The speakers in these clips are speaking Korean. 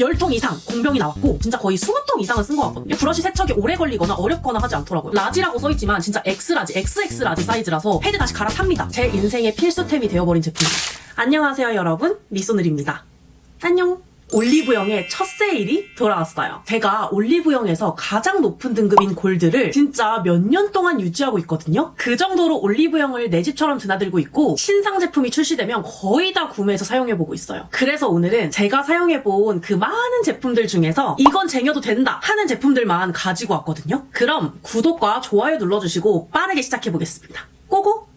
10통 이상 공병이 나왔고 진짜 거의 20통 이상은 쓴 것 같거든요. 브러쉬 세척이 오래 걸리거나 어렵거나 하지 않더라고요. 라지라고 써있지만 진짜 X라지, XX 라지 사이즈라서 패드 다시 갈아탑니다. 제 인생의 필수템이 되어버린 제품입니다. 안녕하세요 여러분, 미소늘입니다. 안녕. 올리브영의 첫 세일이 돌아왔어요. 제가 올리브영에서 가장 높은 등급인 골드를 진짜 몇 년 동안 유지하고 있거든요. 그 정도로 올리브영을 내 집처럼 드나들고 있고 신상 제품이 출시되면 거의 다 구매해서 사용해보고 있어요. 그래서 오늘은 제가 사용해본 그 많은 제품들 중에서 이건 쟁여도 된다 하는 제품들만 가지고 왔거든요. 그럼 구독과 좋아요 눌러주시고 빠르게 시작해보겠습니다. 고고!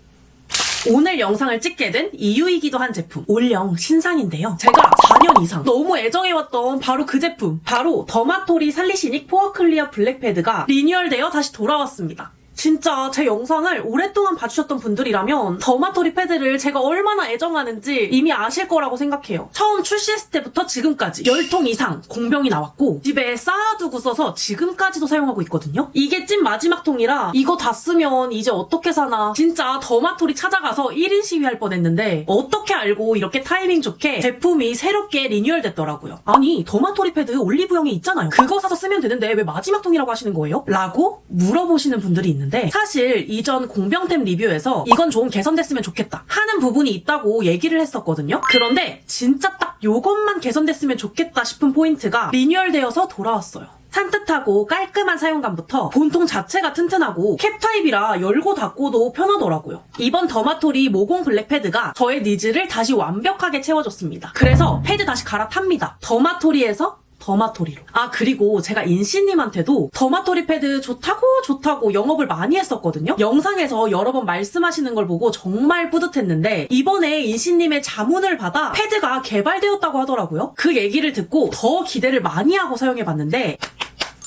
오늘 영상을 찍게 된 이유이기도 한 제품, 올영 신상인데요. 제가 4년 이상 너무 애정해왔던 바로 그 제품, 바로 더마토리 살리시닉 포어 클리어 블랙 패드가 리뉴얼되어 다시 돌아왔습니다. 진짜 제 영상을 오랫동안 봐주셨던 분들이라면 더마토리 패드를 제가 얼마나 애정하는지 이미 아실 거라고 생각해요. 처음 출시했을 때부터 지금까지 10통 이상 공병이 나왔고 집에 쌓아두고 써서 지금까지도 사용하고 있거든요. 이게 찐 마지막 통이라 이거 다 쓰면 이제 어떻게 사나 진짜 더마토리 찾아가서 1인 시위할 뻔했는데 어떻게 알고 이렇게 타이밍 좋게 제품이 새롭게 리뉴얼 됐더라고요. 아니 더마토리 패드 올리브영에 있잖아요. 그거 사서 쓰면 되는데 왜 마지막 통이라고 하시는 거예요? 라고 물어보시는 분들이 있는데 사실 이전 공병템 리뷰에서 이건 좀 개선됐으면 좋겠다 하는 부분이 있다고 얘기를 했었거든요. 그런데 진짜 딱 요것만 개선됐으면 좋겠다 싶은 포인트가 리뉴얼되어서 돌아왔어요. 산뜻하고 깔끔한 사용감부터 본통 자체가 튼튼하고 캡 타입이라 열고 닫고도 편하더라고요. 이번 더마토리 모공 블랙 패드가 저의 니즈를 다시 완벽하게 채워줬습니다. 그래서 패드 다시 갈아탑니다. 더마토리에서 더마토리로. 아 그리고 제가 인씨님한테도 더마토리 패드 좋다고 영업을 많이 했었거든요. 영상에서 여러 번 말씀하시는 걸 보고 정말 뿌듯했는데 이번에 인씨님의 자문을 받아 패드가 개발되었다고 하더라고요. 그 얘기를 듣고 더 기대를 많이 하고 사용해봤는데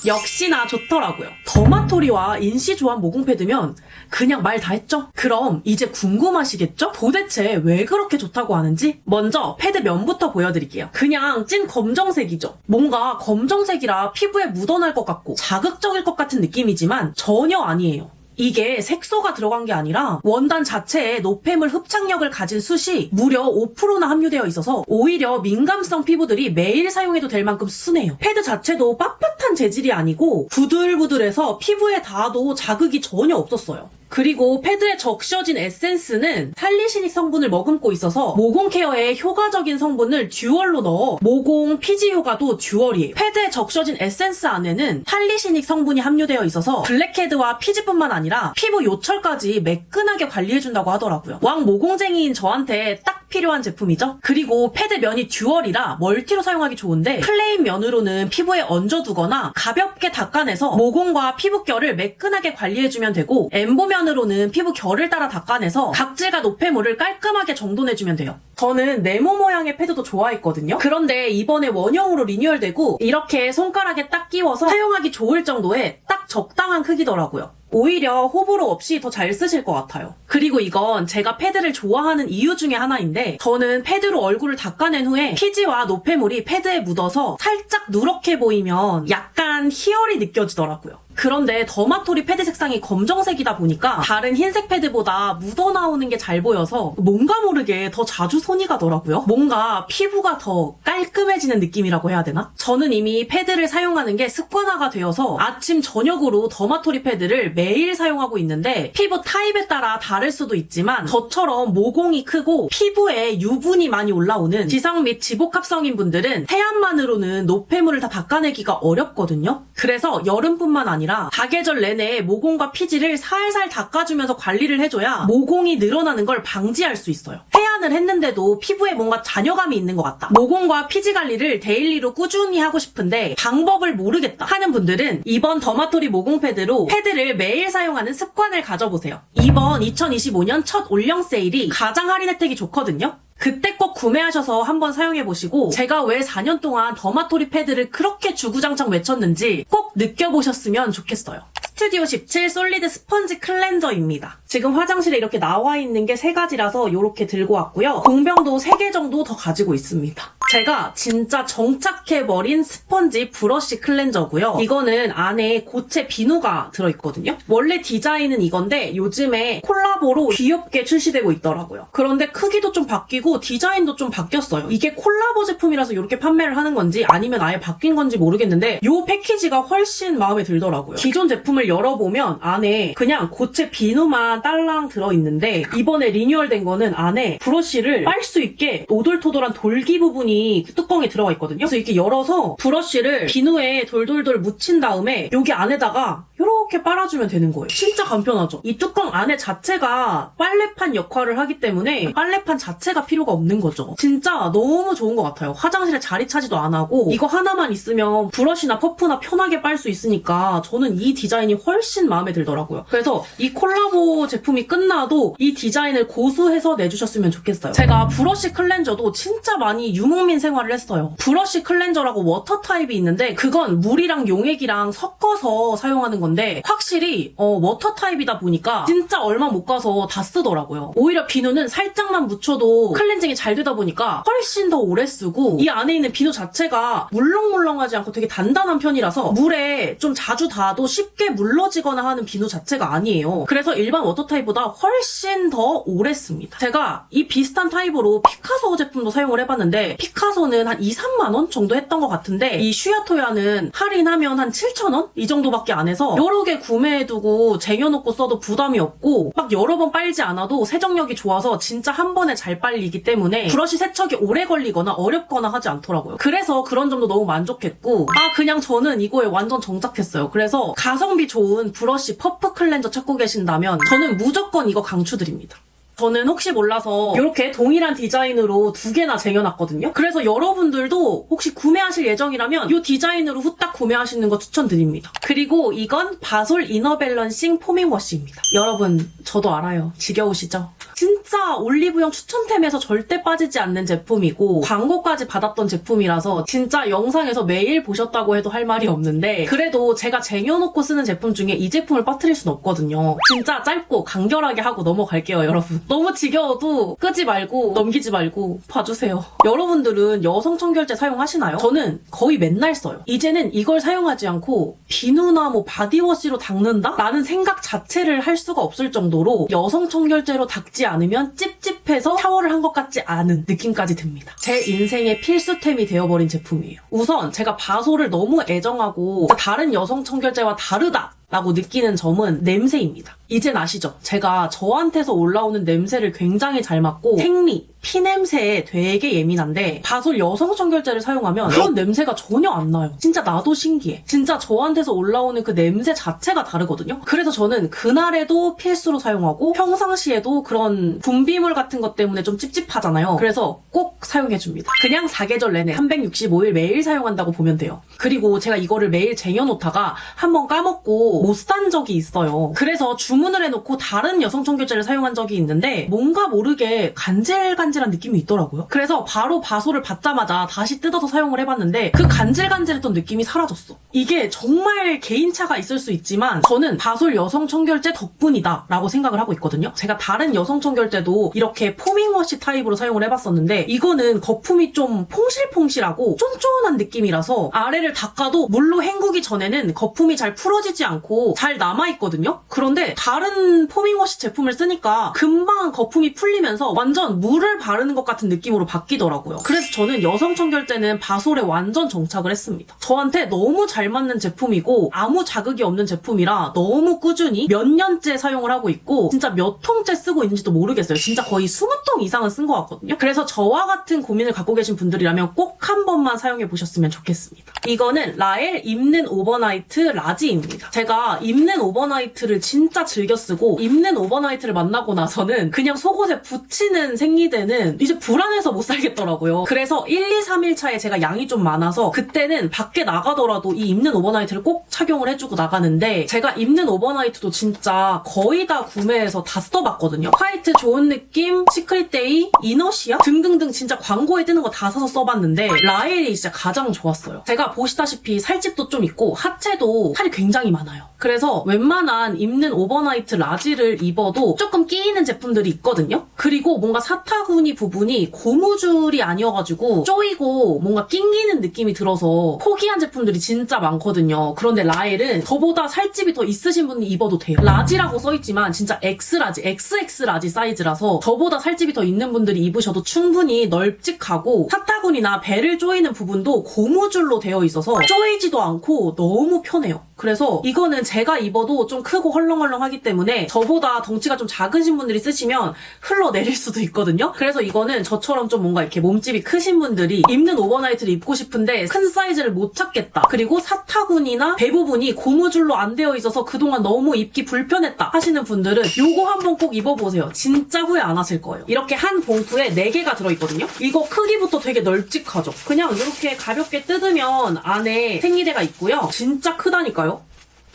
역시나 좋더라고요. 더마토리와 인시 조합 모공 패드면 그냥 말 다 했죠? 그럼 이제 궁금하시겠죠? 도대체 왜 그렇게 좋다고 하는지? 먼저 패드 면부터 보여드릴게요. 그냥 찐 검정색이죠. 뭔가 검정색이라 피부에 묻어날 것 같고 자극적일 것 같은 느낌이지만 전혀 아니에요. 이게 색소가 들어간 게 아니라 원단 자체에 노폐물 흡착력을 가진 숯이 무려 5%나 함유되어 있어서 오히려 민감성 피부들이 매일 사용해도 될 만큼 순해요. 패드 자체도 빳빳한 재질이 아니고 부들부들해서 피부에 닿아도 자극이 전혀 없었어요. 그리고 패드에 적셔진 에센스는 살리시닉 성분을 머금고 있어서 모공 케어에 효과적인 성분을 듀얼로 넣어 모공 피지 효과도 듀얼이에요. 패드에 적셔진 에센스 안에는 살리시닉 성분이 함유되어 있어서 블랙헤드와 피지뿐만 아니라 피부 요철까지 매끈하게 관리해준다고 하더라고요. 왕 모공쟁이인 저한테 딱 필요한 제품이죠. 그리고 패드 면이 듀얼이라 멀티로 사용하기 좋은데 플레인 면으로는 피부에 얹어두거나 가볍게 닦아내서 모공과 피부결을 매끈하게 관리해주면 되고 엠보 면으로는 피부 결을 따라 닦아내서 각질과 노폐물을 깔끔하게 정돈해주면 돼요. 저는 네모 모양의 패드도 좋아했거든요. 그런데 이번에 원형으로 리뉴얼되고 이렇게 손가락에 딱 끼워서 사용하기 좋을 정도의 딱 적당한 크기더라고요. 오히려 호불호 없이 더 잘 쓰실 것 같아요. 그리고 이건 제가 패드를 좋아하는 이유 중에 하나인데 저는 패드로 얼굴을 닦아낸 후에 피지와 노폐물이 패드에 묻어서 살짝 누렇게 보이면 약간 희열이 느껴지더라고요. 그런데 더마토리 패드 색상이 검정색이다 보니까 다른 흰색 패드보다 묻어나오는 게 잘 보여서 뭔가 모르게 더 자주 손이 가더라고요. 뭔가 피부가 더 깔끔해지는 느낌이라고 해야 되나? 저는 이미 패드를 사용하는 게 습관화가 되어서 아침 저녁으로 더마토리 패드를 매일 사용하고 있는데 피부 타입에 따라 다를 수도 있지만 저처럼 모공이 크고 피부에 유분이 많이 올라오는 지성 및 지복합성인 분들은 세안만으로는 노폐물을 다 닦아내기가 어렵거든요. 그래서 여름뿐만 아니라 사계절 내내 모공과 피지를 살살 닦아주면서 관리를 해줘야 모공이 늘어나는 걸 방지할 수 있어요. 세안을 했는데도 피부에 뭔가 잔여감이 있는 것 같다. 모공과 피지 관리를 데일리로 꾸준히 하고 싶은데 방법을 모르겠다 하는 분들은 이번 더마토리 모공 패드로 패드를 매일 사용하는 습관을 가져보세요. 이번 2025년 첫 올영 세일이 가장 할인 혜택이 좋거든요. 그때 꼭 구매하셔서 한번 사용해보시고 제가 왜 4년 동안 더마토리 패드를 그렇게 주구장창 외쳤는지 꼭 느껴보셨으면 좋겠어요. 스튜디오 17 솔리드 스펀지 클렌저입니다. 지금 화장실에 이렇게 나와 있는 게 3가지라서 이렇게 들고 왔고요. 공병도 3개 정도 더 가지고 있습니다. 제가 진짜 정착해버린 스펀지 브러쉬 클렌저고요. 이거는 안에 고체 비누가 들어있거든요. 원래 디자인은 이건데 요즘에 콜라보로 귀엽게 출시되고 있더라고요. 그런데 크기도 좀 바뀌고 디자인도 좀 바뀌었어요. 이게 콜라보 제품이라서 이렇게 판매를 하는 건지 아니면 아예 바뀐 건지 모르겠는데 이 패키지가 훨씬 마음에 들더라고요. 기존 제품을 열어보면 안에 그냥 고체 비누만 딸랑 들어있는데 이번에 리뉴얼된 거는 안에 브러쉬를 빨 수 있게 오돌토돌한 돌기 부분이 뚜껑에 들어가 있거든요. 그래서 이렇게 열어서 브러쉬를 비누에 돌돌돌 묻힌 다음에 여기 안에다가 이렇게 빨아주면 되는 거예요. 진짜 간편하죠? 이 뚜껑 안에 자체가 빨래판 역할을 하기 때문에 빨래판 자체가 필요가 없는 거죠. 진짜 너무 좋은 것 같아요. 화장실에 자리 차지도 안 하고 이거 하나만 있으면 브러쉬나 퍼프나 편하게 빨 수 있으니까 저는 이 디자인이 훨씬 마음에 들더라고요. 그래서 이 콜라보 제품이 끝나도 이 디자인을 고수해서 내주셨으면 좋겠어요. 제가 브러쉬 클렌저도 진짜 많이 유목민 생활을 했어요. 브러쉬 클렌저라고 워터 타입이 있는데 그건 물이랑 용액이랑 섞어서 사용하는 건데 확실히 워터 타입이다 보니까 진짜 얼마 못 가서 다 쓰더라고요. 오히려 비누는 살짝만 묻혀도 클렌징이 잘 되다 보니까 훨씬 더 오래 쓰고 이 안에 있는 비누 자체가 물렁물렁하지 않고 되게 단단한 편이라서 물에 좀 자주 닿아도 쉽게 물러지거나 하는 비누 자체가 아니에요. 그래서 일반 워터 타입보다 훨씬 더 오래 씁니다. 제가 이 비슷한 타입으로 피카소 제품도 사용을 해봤는데 피카소는 한 2, 3만 원 정도 했던 것 같은데 이 슈야토야는 할인하면 한 7,000원? 이 정도밖에 안 해서 여러 개 구매해두고 쟁여놓고 써도 부담이 없고 막 여러 번 빨지 않아도 세정력이 좋아서 진짜 한 번에 잘 빨리기 때문에 브러쉬 세척이 오래 걸리거나 어렵거나 하지 않더라고요. 그래서 그런 점도 너무 만족했고 그냥 저는 이거에 완전 정착했어요. 그래서 가성비 좋은 브러쉬 퍼프 클렌저 찾고 계신다면 저는 무조건 이거 강추드립니다. 저는 혹시 몰라서 이렇게 동일한 디자인으로 2개나 쟁여놨거든요. 그래서 여러분들도 혹시 구매하실 예정이라면 이 디자인으로 후딱 구매하시는 거 추천드립니다. 그리고 이건 바솔 이너 밸런싱 포밍 워시입니다. 여러분 저도 알아요. 지겨우시죠? 진짜 올리브영 추천템에서 절대 빠지지 않는 제품이고 광고까지 받았던 제품이라서 진짜 영상에서 매일 보셨다고 해도 할 말이 없는데 그래도 제가 쟁여놓고 쓰는 제품 중에 이 제품을 빠뜨릴 순 없거든요. 진짜 짧고 간결하게 하고 넘어갈게요, 여러분. 너무 지겨워도 끄지 말고 넘기지 말고 봐주세요. 여러분들은 여성 청결제 사용하시나요? 저는 거의 맨날 써요. 이제는 이걸 사용하지 않고 비누나 바디워시로 닦는다? 라는 생각 자체를 할 수가 없을 정도로 여성 청결제로 닦지 않으면 찝찝해서 샤워를 한 것 같지 않은 느낌까지 듭니다. 제 인생의 필수템이 되어버린 제품이에요. 우선 제가 바솔을 너무 애정하고 다른 여성 청결제와 다르다 라고 느끼는 점은 냄새입니다. 이젠 아시죠? 제가 저한테서 올라오는 냄새를 굉장히 잘 맡고 생리, 피냄새에 되게 예민한데 바솔 여성 청결제를 사용하면 그런 냄새가 전혀 안 나요. 진짜 나도 신기해. 진짜 저한테서 올라오는 그 냄새 자체가 다르거든요. 그래서 저는 그날에도 필수로 사용하고 평상시에도 그런 분비물 같은 것 때문에 좀 찝찝하잖아요. 그래서 꼭 사용해줍니다. 그냥 사계절 내내 365일 매일 사용한다고 보면 돼요. 그리고 제가 이거를 매일 쟁여놓다가 한번 까먹고 못 산 적이 있어요. 그래서 주문을 해놓고 다른 여성 청결제를 사용한 적이 있는데 뭔가 모르게 간질간질한 느낌이 있더라고요. 그래서 바로 바솔을 받자마자 다시 뜯어서 사용을 해봤는데 그 간질간질했던 느낌이 사라졌어. 이게 정말 개인차가 있을 수 있지만 저는 바솔 여성 청결제 덕분이다 라고 생각을 하고 있거든요. 제가 다른 여성 청결제도 이렇게 포밍워시 타입으로 사용을 해봤었는데 이거는 거품이 좀 퐁실퐁실하고 쫀쫀한 느낌이라서 아래를 닦아도 물로 헹구기 전에는 거품이 잘 풀어지지 않고 잘 남아있거든요. 그런데 다른 포밍워시 제품을 쓰니까 금방 거품이 풀리면서 완전 물을 바르는 것 같은 느낌으로 바뀌더라고요. 그래서 저는 여성 청결제는 바솔에 완전 정착을 했습니다. 저한테 너무 잘 맞는 제품이고 아무 자극이 없는 제품이라 너무 꾸준히 몇 년째 사용을 하고 있고 진짜 몇 통째 쓰고 있는지도 모르겠어요. 진짜 거의 20통 이상은 쓴 것 같거든요. 그래서 저와 같은 고민을 갖고 계신 분들이라면 꼭 한 번만 사용해 보셨으면 좋겠습니다. 이거는 라엘 입는 오버나이트 라지입니다. 제가 입는 오버나이트를 진짜 즐겨 쓰고 입는 오버나이트를 만나고 나서는 그냥 속옷에 붙이는 생리대는 이제 불안해서 못 살겠더라고요. 그래서 1, 2, 3일 차에 제가 양이 좀 많아서 그때는 밖에 나가더라도 이 입는 오버나이트를 꼭 착용을 해주고 나가는데 제가 입는 오버나이트도 진짜 거의 다 구매해서 다 써봤거든요. 화이트 좋은 느낌, 시크릿데이, 이너시아 등등등 진짜 광고에 뜨는 거 다 사서 써봤는데 라엘이 진짜 가장 좋았어요. 제가 보시다시피 살집도 좀 있고 하체도 살이 굉장히 많아요. 그래서 웬만한 입는 오버나이트 라지를 입어도 조금 끼이는 제품들이 있거든요. 그리고 뭔가 사타구니 부분이 고무줄이 아니어가지고 쪼이고 뭔가 낑기는 느낌이 들어서 포기한 제품들이 진짜 많거든요. 그런데 라엘은 저보다 살집이 더 있으신 분이 입어도 돼요. 라지라고 써있지만 진짜 X라지, XX라지 사이즈라서 저보다 살집이 더 있는 분들이 입으셔도 충분히 널찍하고 사타구니나 배를 조이는 부분도 고무줄로 되어 있어서 쪼이지도 않고 너무 편해요. 그래서 이거는 제가 입어도 좀 크고 헐렁헐렁하기 때문에 저보다 덩치가 좀 작으신 분들이 쓰시면 흘러내릴 수도 있거든요. 그래서 이거는 저처럼 좀 뭔가 이렇게 몸집이 크신 분들이 입는 오버나이트를 입고 싶은데 큰 사이즈를 못 찾겠다. 그리고 사타구니나 배 부분이 고무줄로 안 되어 있어서 그동안 너무 입기 불편했다 하시는 분들은 요거 한번 꼭 입어보세요. 진짜 후회 안 하실 거예요. 이렇게 한 봉투에 4개가 들어있거든요. 이거 크기부터 되게 널찍하죠. 그냥 이렇게 가볍게 뜯으면 안에 생리대가 있고요. 진짜 크다니까요.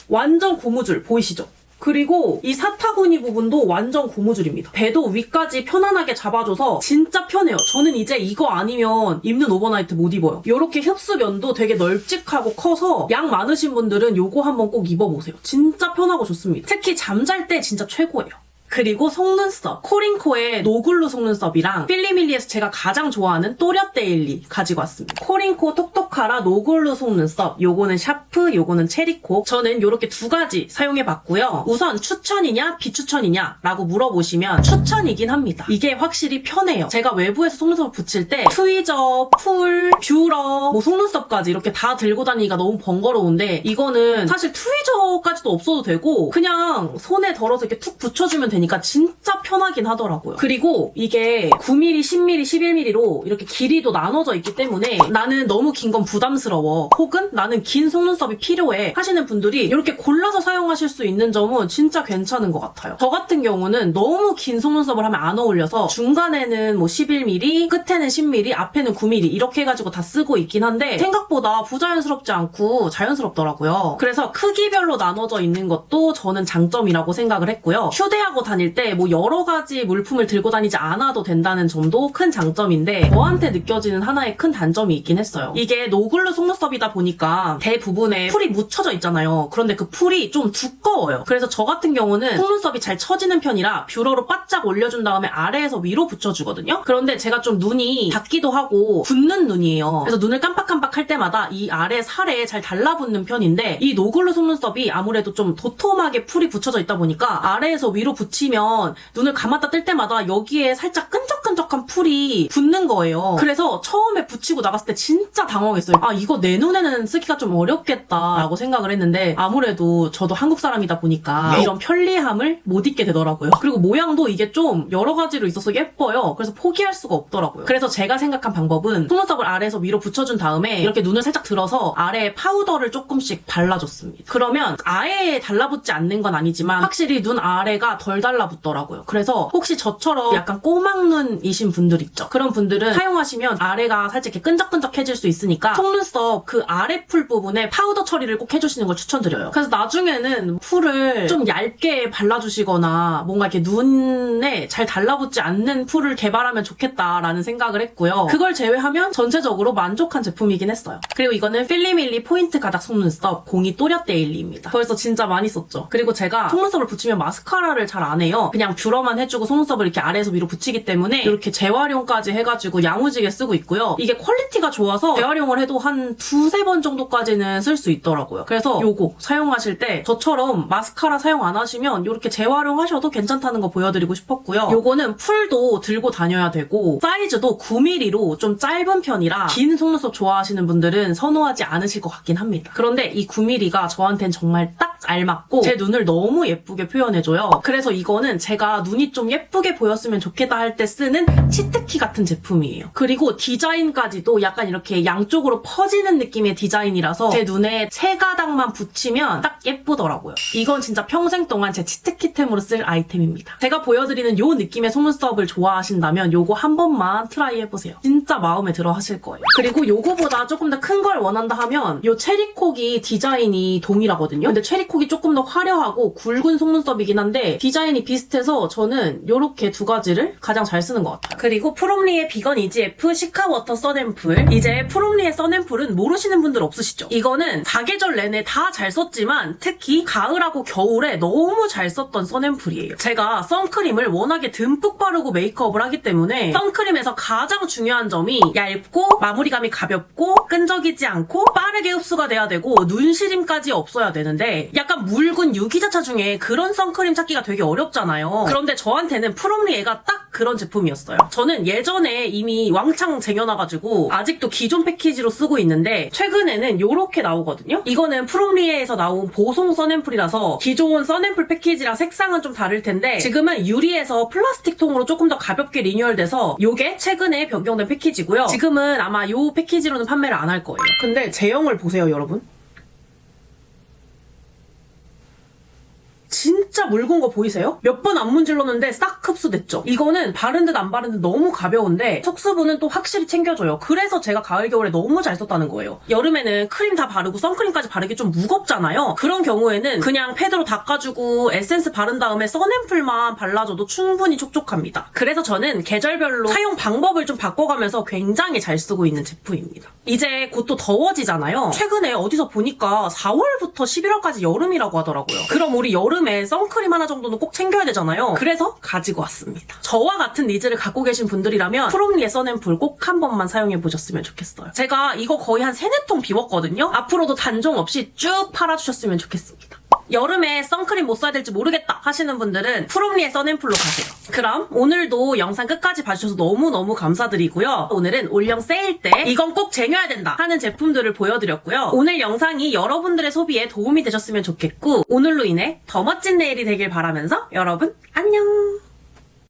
완전 고무줄 보이시죠? 그리고 이 사타구니 부분도 완전 고무줄입니다. 배도 위까지 편안하게 잡아줘서 진짜 편해요. 저는 이제 이거 아니면 입는 오버나이트 못 입어요. 이렇게 흡수면도 되게 널찍하고 커서 양 많으신 분들은 요거 한번 꼭 입어보세요. 진짜 편하고 좋습니다. 특히 잠잘 때 진짜 최고예요. 그리고 속눈썹, 코링코의 노글루 속눈썹이랑 필리밀리에서 제가 가장 좋아하는 또렷데일리 가지고 왔습니다. 코링코 톡톡하라 노글루 속눈썹, 요거는 샤프, 요거는 체리코. 저는 요렇게 2가지 사용해봤고요. 우선 추천이냐 비추천이냐 라고 물어보시면 추천이긴 합니다. 이게 확실히 편해요. 제가 외부에서 속눈썹을 붙일 때 트위저, 풀, 뷰러, 뭐 속눈썹까지 이렇게 다 들고 다니기가 너무 번거로운데 이거는 사실 트위저까지도 없어도 되고 그냥 손에 덜어서 이렇게 툭 붙여주면 되니까 진짜 편하긴 하더라고요. 그리고 이게 9mm, 10mm, 11mm로 이렇게 길이도 나눠져 있기 때문에 나는 너무 긴 건 부담스러워 혹은 나는 긴 속눈썹이 필요해 하시는 분들이 이렇게 골라서 사용하실 수 있는 점은 진짜 괜찮은 것 같아요. 저 같은 경우는 너무 긴 속눈썹을 하면 안 어울려서 중간에는 뭐 11mm, 끝에는 10mm, 앞에는 9mm 이렇게 해가지고 다 쓰고 있긴 한데 생각보다 부자연스럽지 않고 자연스럽더라고요. 그래서 크기별로 나눠져 있는 것도 저는 장점이라고 생각을 했고요. 휴대하고 다닐 때 뭐 여러 가지 물품을 들고 다니지 않아도 된다는 점도 큰 장점인데 저한테 느껴지는 하나의 큰 단점이 있긴 했어요. 이게 노글루 속눈썹이다 보니까 대부분에 풀이 묻혀져 있잖아요. 그런데 그 풀이 좀 두꺼워요. 그래서 저 같은 경우는 속눈썹이 잘 처지는 편이라 뷰러로 바짝 올려준 다음에 아래에서 위로 붙여주거든요. 그런데 제가 좀 눈이 닿기도 하고 붓는 눈이에요. 그래서 눈을 깜빡깜빡 할 때마다 이 아래 살에 잘 달라붙는 편인데 이 노글루 속눈썹이 아무래도 좀 도톰하게 풀이 붙여져 있다 보니까 아래에서 위로 붙이면 눈을 감았다 뜰 때마다 여기에 살짝 끈적끈적한 풀이 붙는 거예요. 그래서 처음에 붙이고 나갔을 때 진짜 당황했어요. 아 이거 내 눈에는 쓰기가 좀 어렵겠다라고 생각을 했는데 아무래도 저도 한국 사람이다 보니까 이런 편리함을 못 잊게 되더라고요. 그리고 모양도 이게 좀 여러 가지로 있어서 예뻐요. 그래서 포기할 수가 없더라고요. 그래서 제가 생각한 방법은 속눈썹을 아래에서 위로 붙여준 다음에 이렇게 눈을 살짝 들어서 아래에 파우더를 조금씩 발라줬습니다. 그러면 아예 달라붙지 않는 건 아니지만 확실히 눈 아래가 덜 달라붙더라고요. 그래서 혹시 저처럼 약간 꼬막눈이신 분들 있죠? 그런 분들은 사용하시면 아래가 살짝 이렇게 끈적끈적해질 수 있으니까 속눈썹 그 아래 풀 부분에 파우더 처리를 꼭 해주시는 걸 추천드려요. 그래서 나중에는 풀을 좀 얇게 발라주시거나 뭔가 이렇게 눈에 잘 달라붙지 않는 풀을 개발하면 좋겠다라는 생각을 했고요. 그걸 제외하면 전체적으로 만족한 제품이긴 했어요. 그리고 이거는 필리밀리 포인트 가닥 속눈썹 02 또렷데일리입니다. 벌써 진짜 많이 썼죠. 그리고 제가 속눈썹을 붙이면 마스카라를 잘 안 해요. 그냥 뷰러만 해주고 속눈썹을 이렇게 아래에서 위로 붙이기 때문에 이렇게 재활용까지 해가지고 야무지게 쓰고 있고요. 이게 퀄리티가 좋아서 재활용을 해도 한 2-3번 정도까지는 쓸 수 있더라고요. 그래서 요거 사용하실 때 저처럼 마스카라 사용 안 하시면 이렇게 재활용하셔도 괜찮다는 거 보여드리고 싶었고요. 요거는 풀도 들고 다녀야 되고 사이즈도 9mm로 좀 짧은 편이라 긴 속눈썹 좋아하시는 분들은 선호하지 않으실 것 같긴 합니다. 그런데 이 9mm가 저한텐 정말 딱 알맞고 제 눈을 너무 예쁘게 표현해줘요. 그래서 이거는 제가 눈이 좀 예쁘게 보였으면 좋겠다 할 때 쓰는 치트키 같은 제품이에요. 그리고 디자인까지도 약간 이렇게 양쪽으로 퍼지는 느낌의 디자인이라서 제 눈에 세 가닥만 붙이면 딱 예쁘더라고요. 이건 진짜 평생 동안 제 치트키템으로 쓸 아이템입니다. 제가 보여드리는 요 느낌의 속눈썹을 좋아하신다면 요거 한 번만 트라이 해보세요. 진짜 마음에 들어 하실 거예요. 그리고 요거보다 조금 더 큰 걸 원한다 하면 요 체리콕이 디자인이 동일하거든요. 근데 체리콕이 조금 더 화려하고 굵은 속눈썹이긴 한데 디자인이 비슷해서 저는 요렇게 2가지를 가장 잘 쓰는 것 것 같아요. 그리고 프롬리의 비건 이지F 시카워터 선앰플. 이제 프롬리의 선앰플은 모르시는 분들 없으시죠? 이거는 사계절 내내 다 잘 썼지만 특히 가을하고 겨울에 너무 잘 썼던 선앰플이에요. 제가 선크림을 워낙에 듬뿍 바르고 메이크업을 하기 때문에 선크림에서 가장 중요한 점이 얇고 마무리감이 가볍고 끈적이지 않고 빠르게 흡수가 돼야 되고 눈시림까지 없어야 되는데 약간 묽은 유기자차 중에 그런 선크림 찾기가 되게 어렵잖아요. 그런데 저한테는 프롬리에가 딱 그런 제품이었어요. 저는 예전에 이미 왕창 쟁여놔가지고 아직도 기존 패키지로 쓰고 있는데 최근에는 요렇게 나오거든요. 이거는 프롬리에에서 나온 보송 선앰플이라서 기존 선앰플 패키지랑 색상은 좀 다를 텐데 지금은 유리에서 플라스틱 통으로 조금 더 가볍게 리뉴얼돼서 요게 최근에 변경된 패키지고요. 지금은 아마 요 패키지로는 판매를 안 할 거예요. 근데 제형을 보세요, 여러분. 진짜 묽은 거 보이세요? 몇 번 안 문질렀는데 싹 흡수됐죠? 이거는 바른 듯 안 바른 듯 너무 가벼운데 속수분은 또 확실히 챙겨줘요. 그래서 제가 가을 겨울에 너무 잘 썼다는 거예요. 여름에는 크림 다 바르고 선크림까지 바르기 좀 무겁잖아요. 그런 경우에는 그냥 패드로 닦아주고 에센스 바른 다음에 선앰플만 발라줘도 충분히 촉촉합니다. 그래서 저는 계절별로 사용 방법을 좀 바꿔가면서 굉장히 잘 쓰고 있는 제품입니다. 이제 곧 또 더워지잖아요. 최근에 어디서 보니까 4월부터 11월까지 여름이라고 하더라고요. 그럼 우리 여름에 선크림 하나 정도는 꼭 챙겨야 되잖아요. 그래서 가지고 왔습니다. 저와 같은 니즈를 갖고 계신 분들이라면 프롬리의 선앰플 꼭 한 번만 사용해보셨으면 좋겠어요. 제가 이거 거의 한 3-4통 비웠거든요. 앞으로도 단종 없이 쭉 팔아주셨으면 좋겠습니다. 여름에 선크림 못 써야 될지 모르겠다 하시는 분들은 프롬리의 선앰플로 가세요. 그럼 오늘도 영상 끝까지 봐주셔서 너무너무 감사드리고요. 오늘은 올영 세일 때 이건 꼭 쟁여야 된다 하는 제품들을 보여드렸고요. 오늘 영상이 여러분들의 소비에 도움이 되셨으면 좋겠고 오늘로 인해 더 멋진 내일이 되길 바라면서 여러분 안녕!